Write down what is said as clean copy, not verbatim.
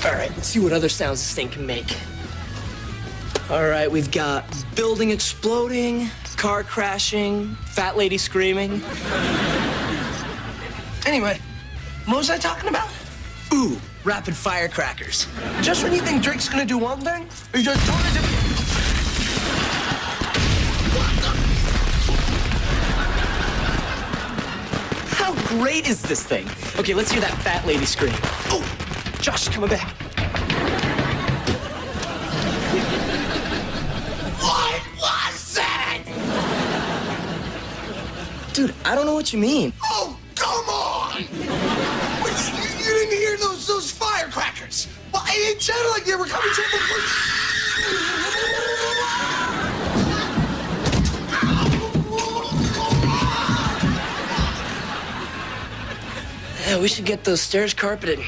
All right, let's see what other sounds this thing can make. All right, we've got building exploding, car crashing, fat lady screaming. Anyway, what was I talking about? Ooh, rapid firecrackers. Just when you think Drake's gonna do one thing, he just does it. How great is this thing? Okay, let's hear that fat lady scream. Oh, Josh, coming back. What was it? Dude, I don't know what you mean. Oh, come on! Wait, you didn't hear those firecrackers? Well, it sounded like they were coming from Yeah, we should get those stairs carpeted.